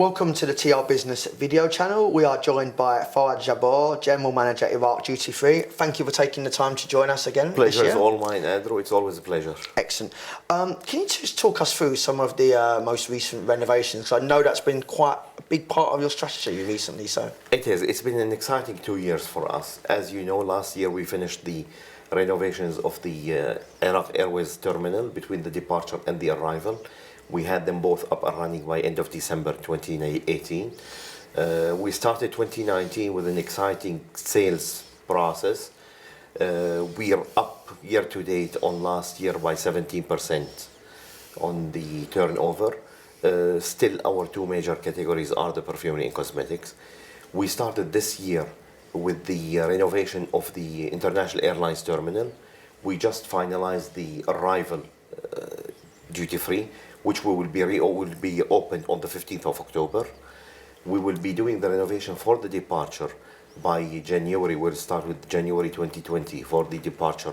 Welcome to the TRBusiness video channel. We are joined by Fouad Jabbour, General Manager, Iraq Duty Free. Thank you for taking the time to join us again. Pleasure is all mine, Andrew. It's always a pleasure. Excellent. Can you just talk us through some of the most recent renovations? I know that's been quite a big part of your strategy recently. So it is. It's been an exciting 2 years for us. As you know, last year we finished the renovations of the Iraq Airways terminal between the departure and the arrival. We had them both up and running by end of December 2018. We started 2019 with an exciting sales process. We are up year to date on last year by 17% on the turnover. Still, our two major categories are the perfumery and cosmetics. We started this year with the renovation of the International Airlines terminal. We just finalized the arrival duty free, which will be opened on the 15th of October. We will be doing the renovation for the departure by January. We'll start with January 2020 for the departure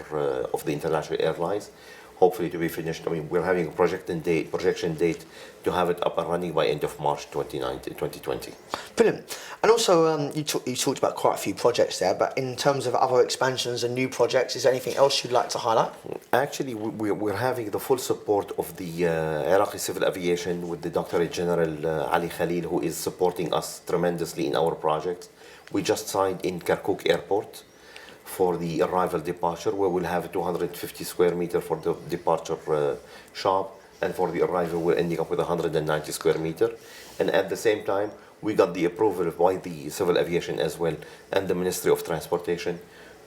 of the International Airlines, hopefully to be finished. I mean, we're having a projection date to have it up and running by end of March 2020. Brilliant. And also, you talked about quite a few projects there, but in terms of other expansions and new projects, is there anything else you'd like to highlight? Actually, we're having the full support of the Iraqi Civil Aviation with the Director General Ali Khalil, who is supporting us tremendously in our projects. We just signed in Kirkuk Airport for the arrival departure, where we'll have 250 square meter for the departure shop, and for the arrival we're ending up with 190 square meter. And at the same time, we got the approval by the Civil Aviation as well and the Ministry of Transportation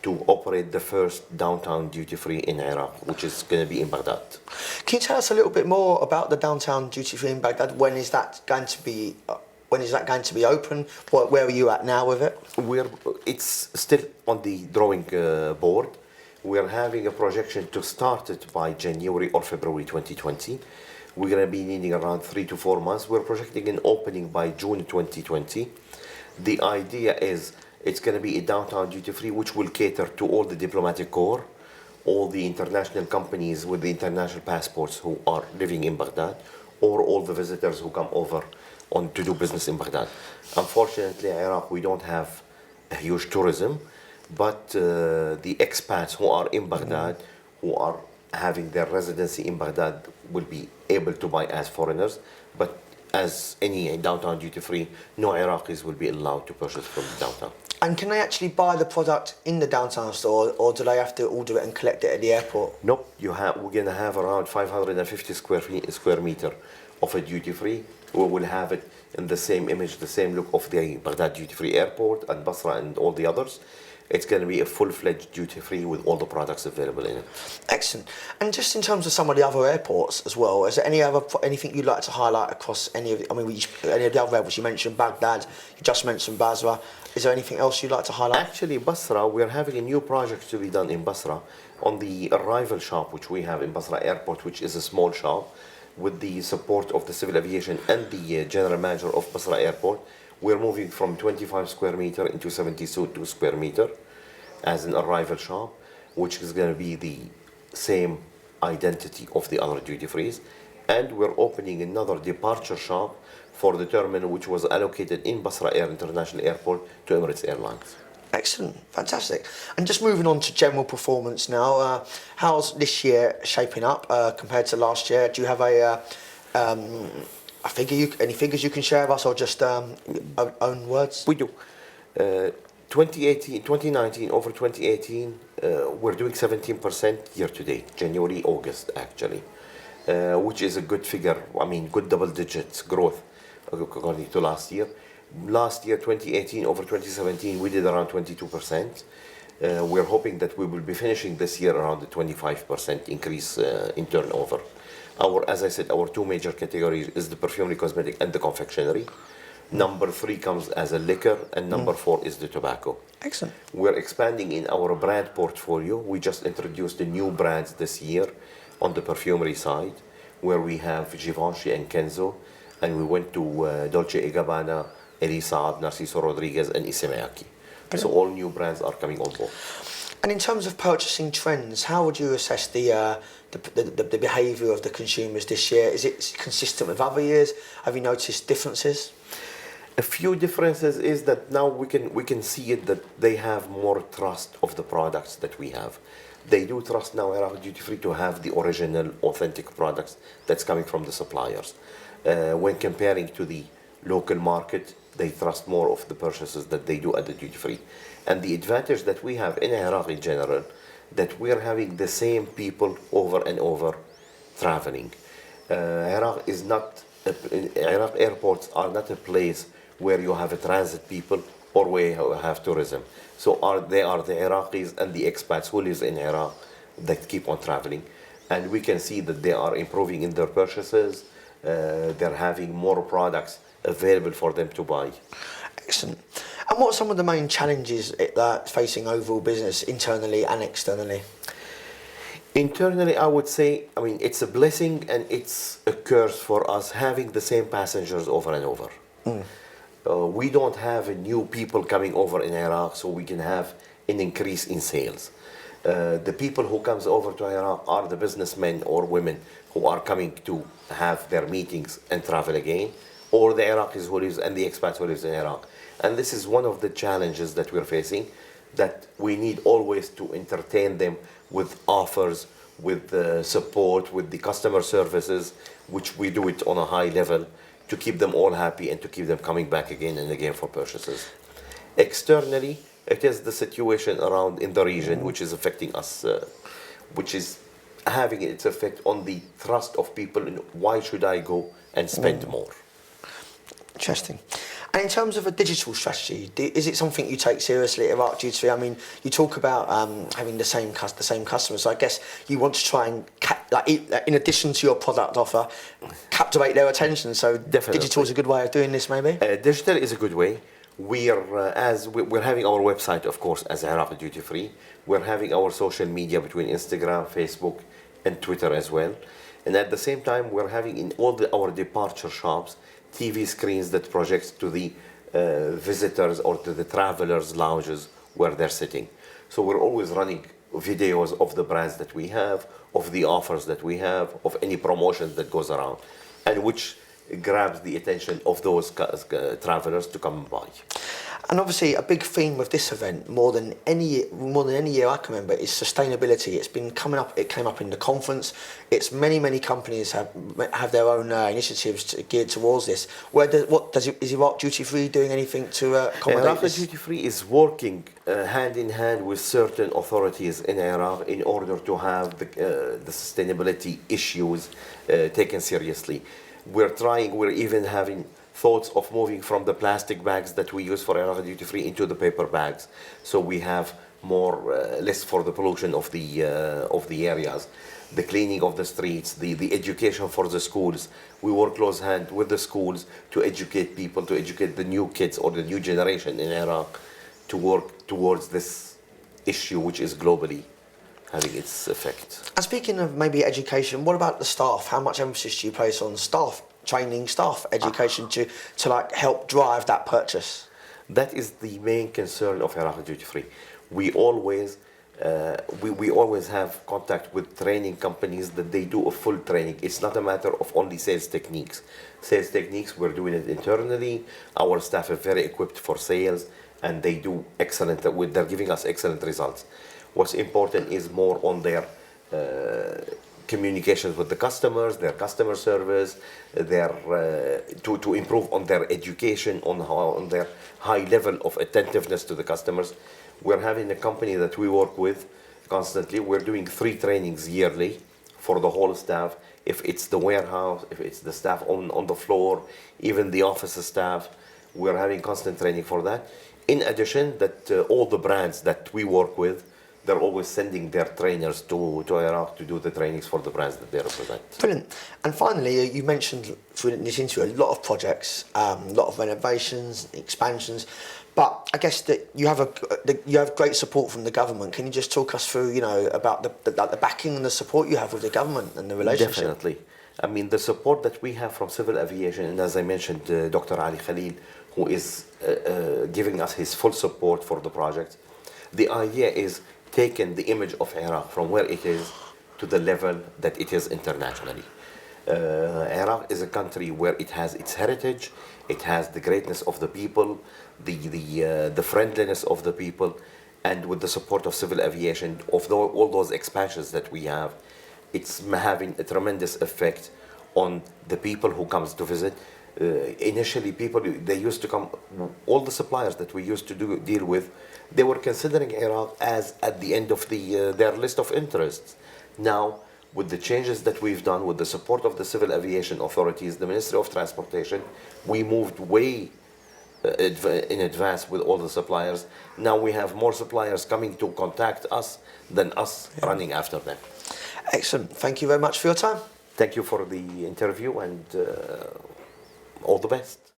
to operate the first downtown duty-free in Iraq, which is going to be in Baghdad. Can you tell us a little bit more about the downtown duty-free in Baghdad? When is that going to be open? Where are you at now with it? It's still on the drawing board. We're having a projection to start it by January or February 2020. We're going to be needing around 3 to 4 months. We're projecting an opening by June 2020. The idea is it's going to be a downtown duty-free which will cater to all the diplomatic corps, all the international companies with the international passports who are living in Baghdad, or all the visitors who come over to do business in Baghdad. Unfortunately, Iraq, we don't have a huge tourism, but the expats who are in Baghdad, who are having their residency in Baghdad, will be able to buy as foreigners. But as any downtown duty-free, no Iraqis will be allowed to purchase from downtown. And can they actually buy the product in the downtown store, or do they have to order it and collect it at the airport? Nope, we're going to have around 550 square meter of a duty-free. We will have it in the same image, the same look of the Baghdad duty-free airport and Basra and all the others. It's going to be a full-fledged duty-free with all the products available in it. Excellent. And just in terms of some of the other airports as well, is there anything you'd like to highlight across any of the other airports? You mentioned Baghdad, you just mentioned Basra. Is there anything else you'd like to highlight? Actually, Basra, we're having a new project to be done in Basra on the arrival shop, which we have in Basra Airport, which is a small shop, with the support of the Civil Aviation and the General Manager of Basra Airport. We're moving from 25 square meter into 72 square meter as an arrival shop, which is going to be the same identity of the other duty-frees. And we're opening another departure shop for the terminal, which was allocated in Basra International Airport to Emirates Airlines. Excellent, fantastic. And just moving on to general performance now, how's this year shaping up compared to last year? Do you have any figures you can share with us, or just own words? We do. 2019 over 2018, we're doing 17% year to date, January, August actually, which is a good figure. I mean, good double digits growth according to last year. Last year, 2018 over 2017, we did around 22%. We're hoping that we will be finishing this year around the 25% increase in turnover. As I said, our two major categories is the perfumery, cosmetic, and the confectionery. Number 3 comes as a liquor, and number 4 is the tobacco. Excellent. We're expanding in our brand portfolio. We just introduced the new brands this year on the perfumery side, where we have Givenchy and Kenzo, and we went to Dolce & Gabbana, Elisa, Narciso Rodriguez, and Isemeyaki. So all new brands are coming on board. And in terms of purchasing trends, how would you assess the behaviour of the consumers this year? Is it consistent with other years? Have you noticed differences? A few differences is that now we can see it that they have more trust of the products that we have. They do trust now Iraq Duty Free to have the original, authentic products that's coming from the suppliers. When comparing to the local market, they trust more of the purchases that they do at the duty free. And the advantage that we have in Iraq in general, that we're having the same people over and over traveling. Iraq is not, Iraq airports are not a place where you have a transit people or where you have tourism. So they are the Iraqis and the expats who live in Iraq that keep on traveling. And we can see that they are improving in their purchases. They're having more products available for them to buy. Excellent. And what are some of the main challenges that facing overall business internally and externally? Internally, I would say, I mean, it's a blessing and it's a curse for us having the same passengers over and over. We don't have new people coming over in Iraq, so we can have an increase in sales. The people who comes over to Iraq are the businessmen or women who are coming to have their meetings and travel again, or the Iraqis who lives and the expats who lives in Iraq. And this is one of the challenges that we're facing, that we need always to entertain them with offers, with support, with the customer services, which we do it on a high level to keep them all happy and to keep them coming back again and again for purchases. Externally, it is the situation around in the region which is affecting us, which is having its effect on the trust of people in why should I go and spend more. Interesting. And in terms of a digital strategy, is it something you take seriously at Iraq Duty Free? I mean, you talk about having the same customers. So I guess you want to try and, in addition to your product offer, captivate their attention. So Definitely. Digital is a good way of doing this, maybe? Digital is a good way. We're having our website, of course, as Iraq Duty Free. We're having our social media between Instagram, Facebook, and Twitter as well. And at the same time, we're having in all our departure shops TV screens that projects to the visitors or to the travelers' lounges where they're sitting. So we're always running videos of the brands that we have, of the offers that we have, of any promotions that goes around, and which grabs the attention of those travelers to come and buy. And obviously, a big theme with this event, more than any year I can remember, is sustainability. It's been coming up. It came up in the conference. It's many companies have their own initiatives geared towards this. Is Iraq Duty Free doing anything to accommodate Iraq this? Duty Free is working hand in hand with certain authorities in Iraq in order to have the sustainability issues taken seriously. We're even having thoughts of moving from the plastic bags that we use for Iraq Duty Free into the paper bags, so we have less for the pollution of the areas, the cleaning of the streets, the education for the schools. We work close hand with the schools to educate people, to educate the new kids or the new generation in Iraq to work towards this issue, which is globally having its effect. And speaking of maybe education, what about the staff? How much emphasis do you place on staff training, staff education to like help drive that purchase? That is the main concern of Iraq Duty Free. We always have contact with training companies that they do a full training. It's not a matter of only sales techniques. Sales techniques, we're doing it internally. Our staff are very equipped for sales and they do excellent, they're giving us excellent results. What's important is more on their communications with the customers, their customer service, to improve on their education, on their high level of attentiveness to the customers. We're having a company that we work with constantly. We're doing 3 trainings yearly for the whole staff. If it's the warehouse, if it's the staff on the floor, even the office staff, we're having constant training for that. In addition, that all the brands that we work with, they're always sending their trainers to Iraq to do the trainings for the brands that they represent. Brilliant. And finally, you mentioned through this interview a lot of projects, a lot of renovations, expansions, but I guess that you have great support from the government. Can you just talk us through, about the backing and the support you have with the government and the relationship? Definitely. I mean, the support that we have from civil aviation, and as I mentioned, Dr. Ali Khalil, who is giving us his full support for the project. The idea is taken the image of Iraq from where it is to the level that it is internationally. Iraq is a country where it has its heritage, it has the greatness of the people, the friendliness of the people, and with the support of civil aviation, of all those expansions that we have, it's having a tremendous effect on the people who comes to visit. Initially, people, they used to come, all the suppliers that we used to deal with, they were considering Iraq as at the end of their list of interests. Now, with the changes that we've done, with the support of the civil aviation authorities, the Ministry of Transportation, we moved way in advance with all the suppliers. Now we have more suppliers coming to contact us than us running after them. Excellent. Thank you very much for your time. Thank you for the interview, and all the best.